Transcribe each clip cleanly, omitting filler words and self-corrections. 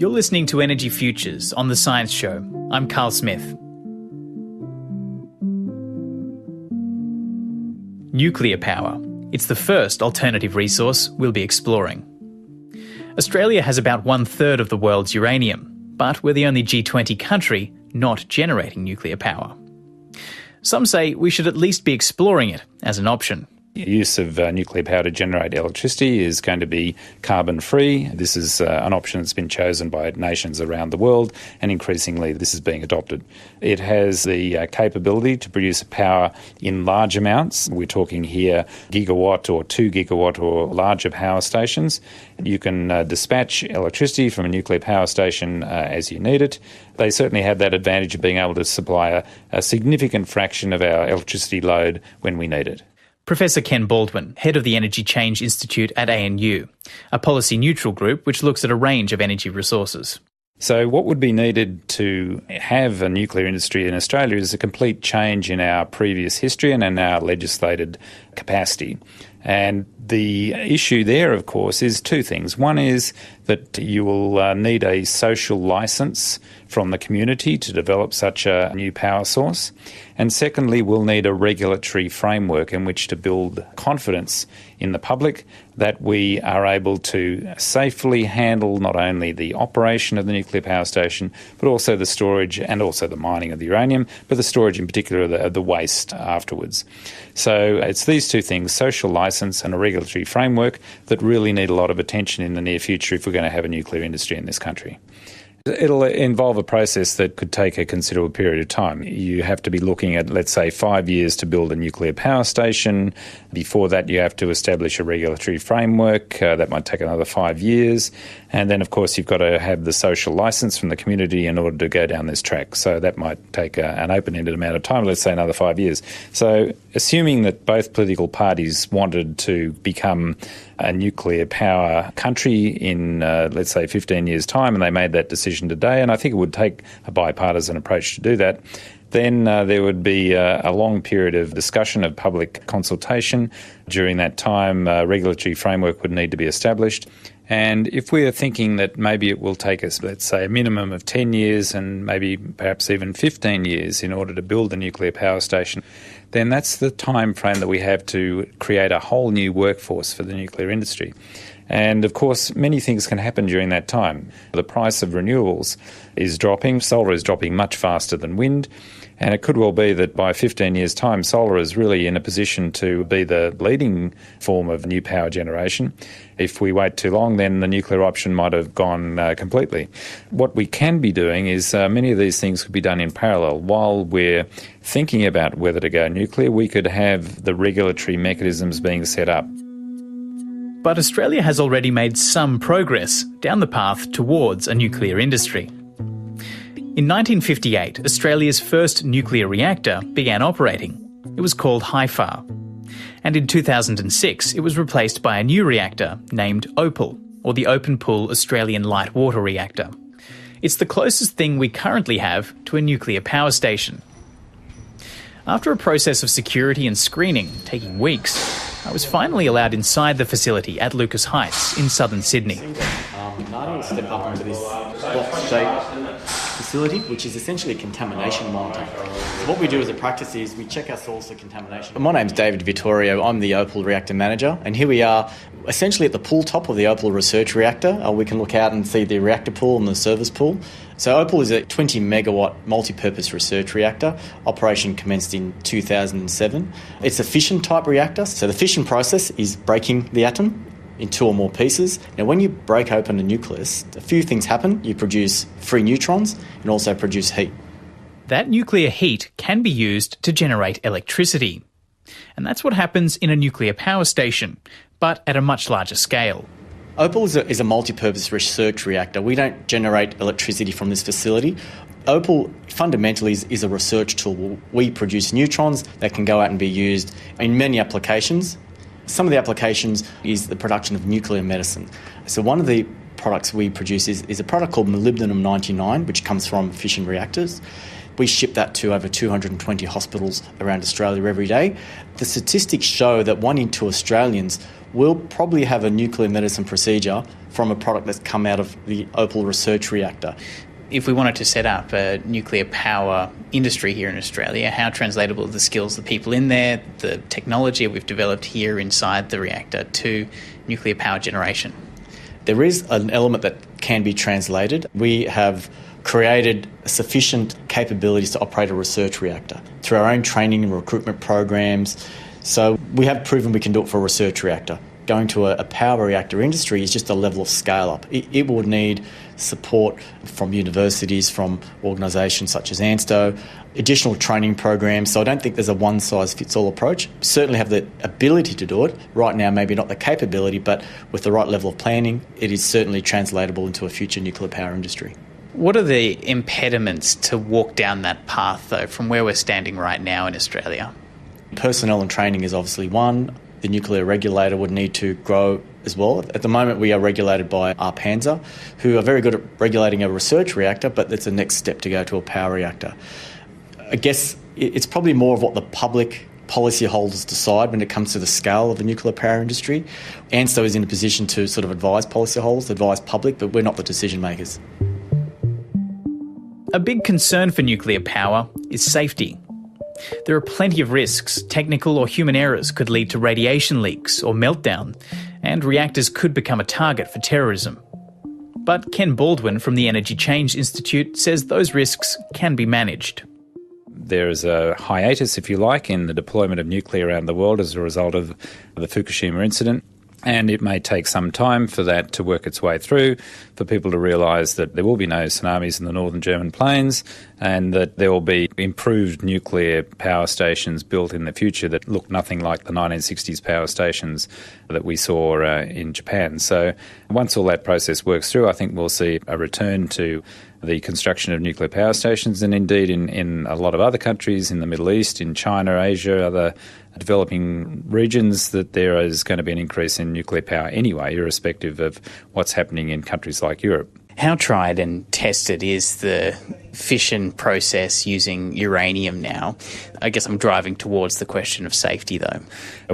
You're listening to Energy Futures on The Science Show. I'm Carl Smith. Nuclear power. It's the first alternative resource we'll be exploring. Australia has about 1/3 of the world's uranium, but we're the only G20 country not generating nuclear power. Some say we should at least be exploring it as an option. The use of nuclear power to generate electricity is going to be carbon-free. This is an option that's been chosen by nations around the world, and increasingly this is being adopted. It has the capability to produce power in large amounts. We're talking here gigawatt or 2 gigawatt or larger power stations. You can dispatch electricity from a nuclear power station as you need it. They certainly have that advantage of being able to supply a significant fraction of our electricity load when we need it. Professor Ken Baldwin, head of the Energy Change Institute at ANU, a policy-neutral group which looks at a range of energy resources. So what would be needed to have a nuclear industry in Australia is a complete change in our previous history and in our legislated capacity. And the issue there, of course, is two things. One is that you will need a social licence from the community to develop such a new power source. And secondly, we'll need a regulatory framework in which to build confidence in the public that we are able to safely handle not only the operation of the nuclear power station, but also the storage and also the mining of the uranium, but the storage in particular of the waste afterwards. So it's these two things, social licence and a regulatory framework, that really need a lot of attention in the near future if we're going to have a nuclear industry in this country. It'll involve a process that could take a considerable period of time. You have to be looking at, let's say, 5 years to build a nuclear power station. Before that, you have to establish a regulatory framework. That might take another 5 years. And then, of course, you've got to have the social licence from the community in order to go down this track. So that might take an open-ended amount of time, let's say another 5 years. So assuming that both political parties wanted to become a nuclear power country in, let's say, 15 years' time, and they made that decision today, and I think it would take a bipartisan approach to do that, then there would be a long period of discussion, of public consultation. During that time, a regulatory framework would need to be established. And if we are thinking that maybe it will take us, let's say, a minimum of 10 years and maybe perhaps even 15 years in order to build a nuclear power station, then that's the time frame that we have to create a whole new workforce for the nuclear industry. And of course, many things can happen during that time. The price of renewables is dropping. Solar is dropping much faster than wind. And it could well be that by 15 years' time, solar is really in a position to be the leading form of new power generation. If we wait too long, then the nuclear option might have gone completely. What we can be doing is many of these things could be done in parallel. While we're thinking about whether to go nuclear, we could have the regulatory mechanisms being set up. But Australia has already made some progress down the path towards a nuclear industry. In 1958, Australia's first nuclear reactor began operating. It was called HIFAR. And in 2006, it was replaced by a new reactor named OPAL, or the Open Pool Australian Light Water Reactor. It's the closest thing we currently have to a nuclear power station. After a process of security and screening taking weeks, I was finally allowed inside the facility at Lucas Heights in southern Sydney. Now we'll step up into this box-shaped facility, which is essentially a contamination monitor. So what we do as a practice is we check our source for contamination. My name's David Vittorio. I'm the Opal Reactor Manager, and here we are essentially at the pool top of the Opal Research Reactor. We can look out and see the reactor pool and the service pool. So Opal is a 20 megawatt multi-purpose research reactor. Operation commenced in 2007. It's a fission type reactor. So the fission process is breaking the atom in two or more pieces. Now, when you break open a nucleus, a few things happen. You produce free neutrons and also produce heat. That nuclear heat can be used to generate electricity. And that's what happens in a nuclear power station, but at a much larger scale. Opal is a multi-purpose research reactor. We don't generate electricity from this facility. Opal fundamentally is a research tool. We produce neutrons that can go out and be used in many applications. Some of the applications is the production of nuclear medicine. So one of the products we produce is a product called molybdenum-99, which comes from fission reactors. We ship that to over 220 hospitals around Australia every day. The statistics show that 1 in 2 Australians will probably have a nuclear medicine procedure from a product that's come out of the Opal research reactor. If we wanted to set up a nuclear power industry here in Australia, how translatable are the skills of the people in there, the technology we've developed here inside the reactor to nuclear power generation? There is an element that can be translated. We have created sufficient capabilities to operate a research reactor through our own training and recruitment programs. So we have proven we can do it for a research reactor. Going to a power reactor industry is just a level of scale up. It will need support from universities, from organisations such as ANSTO, additional training programs. So I don't think there's a one-size-fits-all approach. Certainly have the ability to do it. Right now, maybe not the capability, but with the right level of planning, it is certainly translatable into a future nuclear power industry. What are the impediments to walk down that path, though, from where we're standing right now in Australia? Personnel and training is obviously one. The nuclear regulator would need to grow as well. At the moment, we are regulated by ARPANSA, who are very good at regulating a research reactor, but it's the next step to go to a power reactor. I guess it's probably more of what the public policyholders decide when it comes to the scale of the nuclear power industry. ANSTO is in a position to sort of advise policyholders, advise public, but we're not the decision makers. A big concern for nuclear power is safety. There are plenty of risks. Technical or human errors could lead to radiation leaks or meltdown, and reactors could become a target for terrorism. But Ken Baldwin from the Energy Change Institute says those risks can be managed. There is a hiatus, if you like, in the deployment of nuclear around the world as a result of the Fukushima incident. And it may take some time for that to work its way through, for people to realise that there will be no tsunamis in the northern German plains and that there will be improved nuclear power stations built in the future that look nothing like the 1960s power stations that we saw in Japan. So once all that process works through, I think we'll see a return to the construction of nuclear power stations, and indeed in a lot of other countries in the Middle East, in China, Asia, other developing regions, that there is going to be an increase in nuclear power anyway, irrespective of what's happening in countries like Europe. How tried and tested is the fission process using uranium now? I guess I'm driving towards the question of safety, though.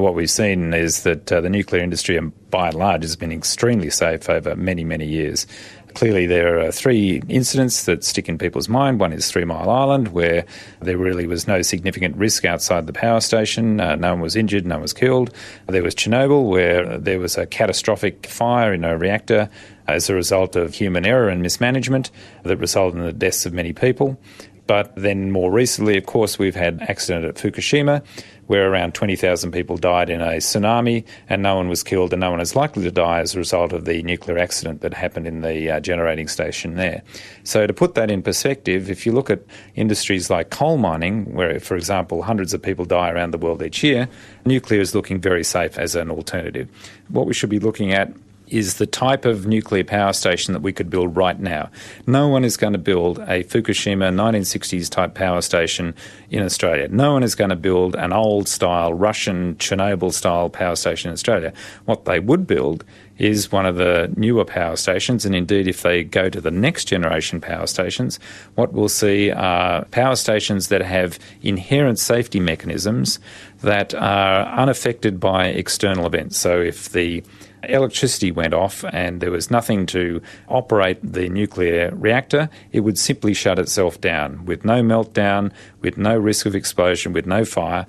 What we've seen is that the nuclear industry, by and large, has been extremely safe over many, many years. Clearly, there are 3 incidents that stick in people's mind. One is 3 Mile Island, where there really was no significant risk outside the power station. No one was injured, no one was killed. There was Chernobyl, where there was a catastrophic fire in a reactor as a result of human error and mismanagement that resulted in the deaths of many people. But then more recently, of course, we've had an accident at Fukushima, where around 20,000 people died in a tsunami and no one was killed and no one is likely to die as a result of the nuclear accident that happened in the generating station there. So to put that in perspective, if you look at industries like coal mining, where, for example, hundreds of people die around the world each year, nuclear is looking very safe as an alternative. What we should be looking at is the type of nuclear power station that we could build right now. No one is going to build a Fukushima 1960s type power station in Australia. No one is going to build an old-style Russian Chernobyl-style power station in Australia. What they would build is one of the newer power stations, and indeed if they go to the next generation power stations, what we'll see are power stations that have inherent safety mechanisms that are unaffected by external events. So if the electricity went off and there was nothing to operate the nuclear reactor, it would simply shut itself down with no meltdown, with no risk of explosion, with no fire.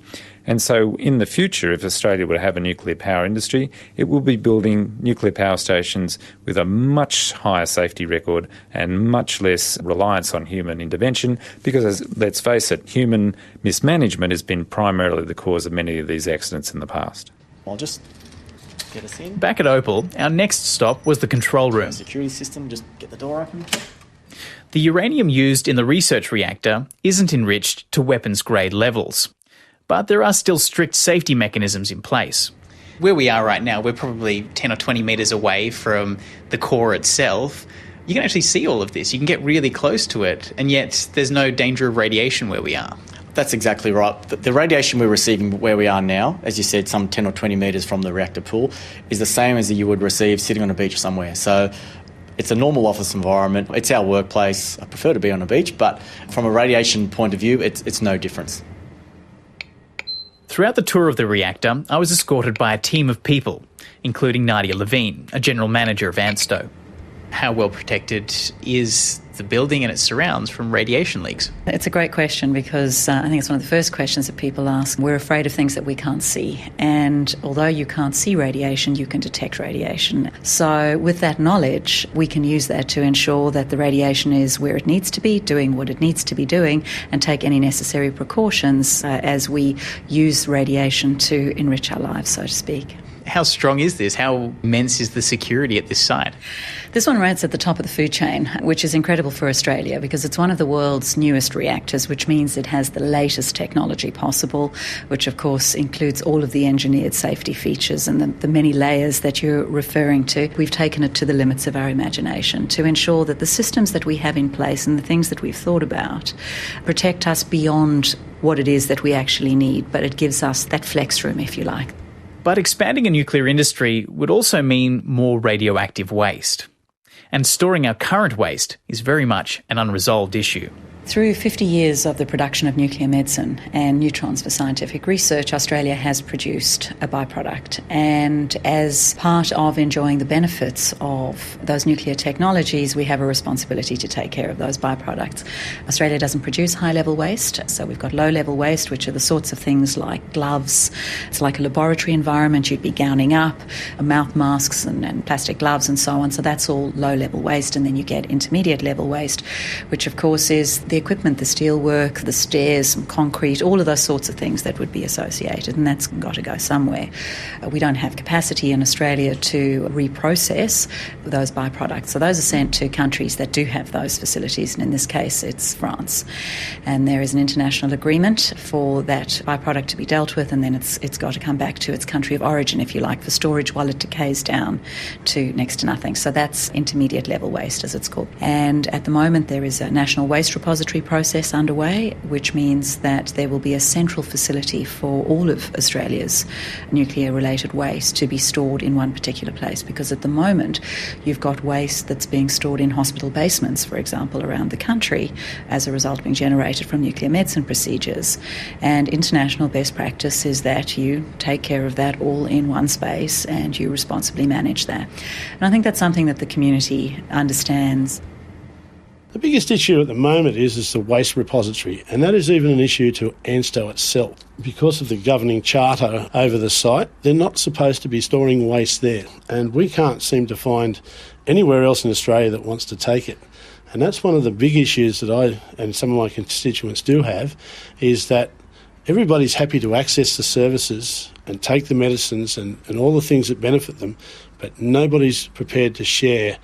And so in the future, if Australia were to have a nuclear power industry, it will be building nuclear power stations with a much higher safety record and much less reliance on human intervention because, let's face it, human mismanagement has been primarily the cause of many of these accidents in the past. I'll just get us in. Back at Opal, our next stop was the control room. Security system, just get the door open. The uranium used in the research reactor isn't enriched to weapons-grade levels, but there are still strict safety mechanisms in place. Where we are right now, we're probably 10 or 20 metres away from the core itself. You can actually see all of this. You can get really close to it, and yet there's no danger of radiation where we are. That's exactly right. The radiation we're receiving where we are now, as you said, some 10 or 20 metres from the reactor pool, is the same as you would receive sitting on a beach somewhere. So It's a normal office environment. It's our workplace. I prefer to be on a beach, but from a radiation point of view, it's no difference. Throughout the tour of the reactor, I was escorted by a team of people, including Nadia Levine, a general manager of ANSTO. How well protected is the building and its surrounds from radiation leaks? It's a great question because I think it's one of the first questions that people ask. We're afraid of things that we can't see, and although you can't see radiation, you can detect radiation. So with that knowledge, we can use that to ensure that the radiation is where it needs to be, doing what it needs to be doing, and take any necessary precautions as we use radiation to enrich our lives, so to speak. How strong is this? How immense is the security at this site? This one rates at the top of the food chain, which is incredible for Australia because it's one of the world's newest reactors, which means it has the latest technology possible, which of course includes all of the engineered safety features and the many layers that you're referring to. We've taken it to the limits of our imagination to ensure that the systems that we have in place and the things that we've thought about protect us beyond what it is that we actually need, but it gives us that flex room, if you like. But expanding a nuclear industry would also mean more radioactive waste. And storing our current waste is very much an unresolved issue. Through 50 years of the production of nuclear medicine and neutrons for scientific research, Australia has produced a byproduct. And as part of enjoying the benefits of those nuclear technologies, we have a responsibility to take care of those byproducts. Australia doesn't produce high-level waste, so we've got low-level waste, which are the sorts of things like gloves. It's like a laboratory environment. You'd be gowning up, mouth masks and plastic gloves and so on. So that's all low-level waste. And then you get intermediate-level waste, which of course is the equipment, the steelwork, the stairs, some concrete, all of those sorts of things that would be associated, and that's got to go somewhere. We don't have capacity in Australia to reprocess those byproducts, so those are sent to countries that do have those facilities, and in this case it's France. And there is an international agreement for that byproduct to be dealt with, and then it's got to come back to its country of origin, if you like, for storage while it decays down to next to nothing. So that's intermediate level waste, as it's called. And at the moment there is a national waste repository process underway, which means that there will be a central facility for all of Australia's nuclear-related waste to be stored in one particular place, because at the moment you've got waste that's being stored in hospital basements, for example, around the country as a result of being generated from nuclear medicine procedures. And international best practice is that you take care of that all in one space and you responsibly manage that. And I think that's something that the community understands. The biggest issue at the moment is the waste repository, and that is even an issue to ANSTO itself. Because of the governing charter over the site, they're not supposed to be storing waste there, and we can't seem to find anywhere else in Australia that wants to take it. And that's one of the big issues that I and some of my constituents do have, is that everybody's happy to access the services and take the medicines and all the things that benefit them, but nobody's prepared to share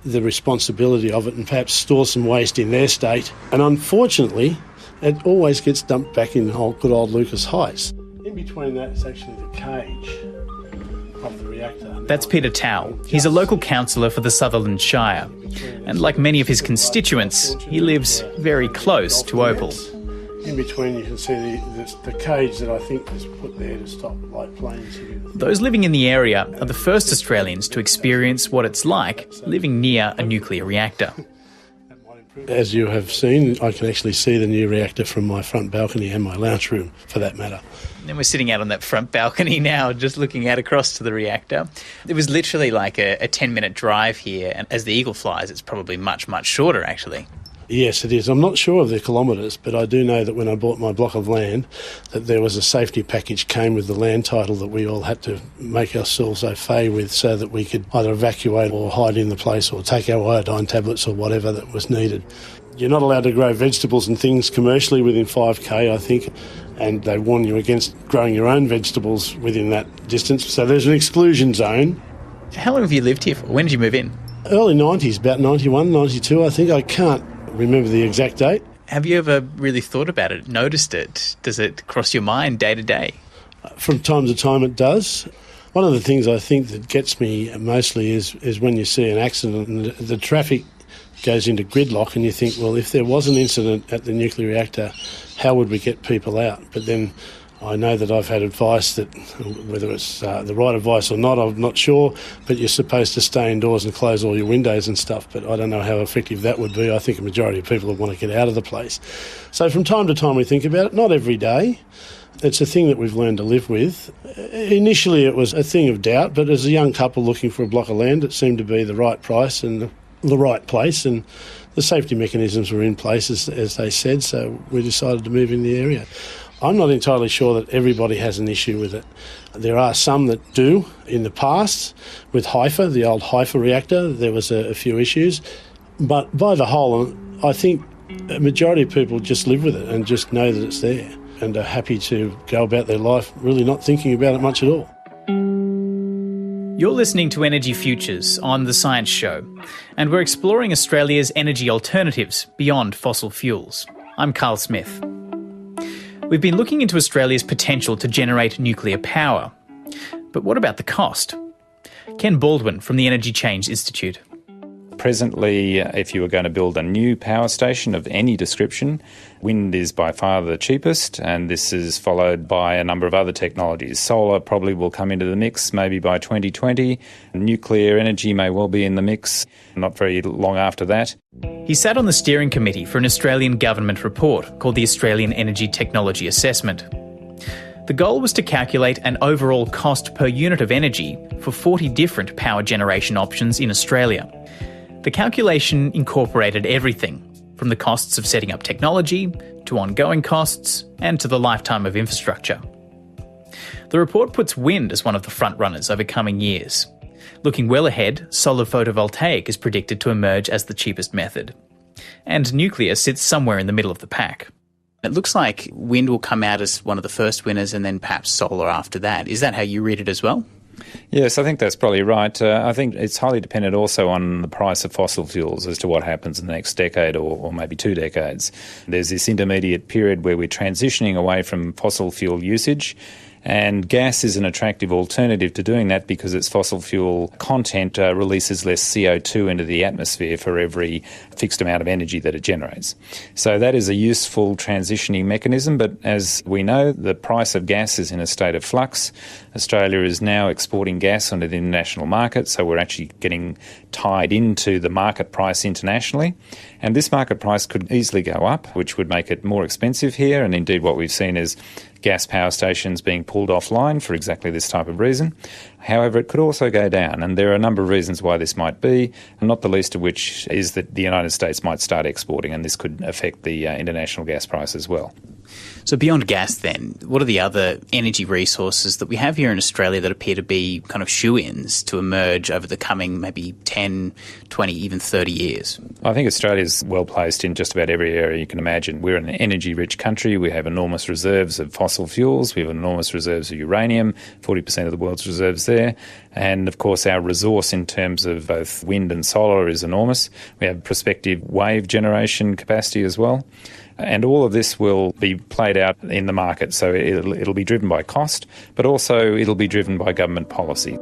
the responsibility of it and perhaps store some waste in their state. And unfortunately, it always gets dumped back in good old Lucas Heights. In between that is actually the cage of the reactor. That's Peter Towell. He's a local councillor for the Sutherland Shire. And like many of his constituents, he lives very close to Opal. In between you can see the cage that I think was put there to stop light planes hitting. Those living in the area are the first Australians to experience what it's like living near a nuclear reactor. As you have seen, I can actually see the new reactor from my front balcony and my lounge room, for that matter. And we're sitting out on that front balcony now, just looking out across to the reactor. It was literally like a 10-minute drive here, and as the eagle flies, it's probably much, much shorter, actually. Yes, it is. I'm not sure of the kilometres, but I do know that when I bought my block of land, that there was a safety package came with the land title that we all had to make ourselves au fait with, so that we could either evacuate or hide in the place or take our iodine tablets or whatever that was needed. You're not allowed to grow vegetables and things commercially within 5k, I think, and they warn you against growing your own vegetables within that distance. So there's an exclusion zone. How long have you lived here for? When did you move in? Early 90s, about 91, 92, I think. I can't remember the exact date. Have you ever really thought about it, noticed it? Does it cross your mind day to day? From time to time it does. One of the things I think that gets me mostly is when you see an accident and the traffic goes into gridlock and you think, well, if there was an incident at the nuclear reactor, how would we get people out? But then I know that I've had advice that, whether it's the right advice or not, I'm not sure, but you're supposed to stay indoors and close all your windows and stuff, but I don't know how effective that would be. I think a majority of people would want to get out of the place. So from time to time we think about it, not every day. It's a thing that we've learned to live with. Initially it was a thing of doubt, but as a young couple looking for a block of land, it seemed to be the right price and the right place, and the safety mechanisms were in place, as they said, so we decided to move in the area. I'm not entirely sure that everybody has an issue with it. There are some that do. In the past, with Haifa, the old Haifa reactor, there was a few issues. But by the whole, I think a majority of people just live with it and just know that it's there and are happy to go about their life really not thinking about it much at all. You're listening to Energy Futures on The Science Show, and we're exploring Australia's energy alternatives beyond fossil fuels. I'm Carl Smith. We've been looking into Australia's potential to generate nuclear power. But what about the cost? Ken Baldwin from the Energy Change Institute. Presently, if you were going to build a new power station of any description, wind is by far the cheapest, and this is followed by a number of other technologies. Solar probably will come into the mix maybe by 2020. Nuclear energy may well be in the mix not very long after that. He sat on the steering committee for an Australian government report called the Australian Energy Technology Assessment. The goal was to calculate an overall cost per unit of energy for 40 different power generation options in Australia. The calculation incorporated everything, from the costs of setting up technology, to ongoing costs, and to the lifetime of infrastructure. The report puts wind as one of the front-runners over coming years. Looking well ahead, solar photovoltaic is predicted to emerge as the cheapest method. And nuclear sits somewhere in the middle of the pack. It looks like wind will come out as one of the first winners and then perhaps solar after that. Is that how you read it as well? Yes, I think that's probably right. I think it's highly dependent also on the price of fossil fuels as to what happens in the next decade or maybe 2 decades. There's this intermediate period where we're transitioning away from fossil fuel usage, and gas is an attractive alternative to doing that because its fossil fuel content releases less CO2 into the atmosphere for every fixed amount of energy that it generates. So that is a useful transitioning mechanism, but as we know, the price of gas is in a state of flux. Australia is now exporting gas onto the international market, so we're actually getting tied into the market price internationally. And this market price could easily go up, which would make it more expensive here, and indeed what we've seen is gas power stations being pulled offline for exactly this type of reason. However, it could also go down, and there are a number of reasons why this might be, and not the least of which is that the United States might start exporting, and this could affect the international gas price as well. So beyond gas then, what are the other energy resources that we have here in Australia that appear to be kind of shoo-ins to emerge over the coming maybe 10, 20, even 30 years? I think Australia's well placed in just about every area you can imagine. We're an energy-rich country. We have enormous reserves of fossil fuels. We have enormous reserves of uranium, 40% of the world's reserves there. And, of course, our resource in terms of both wind and solar is enormous. We have prospective wave generation capacity as well. And all of this will be played out in the market. So it'll be driven by cost, but also it'll be driven by government policy.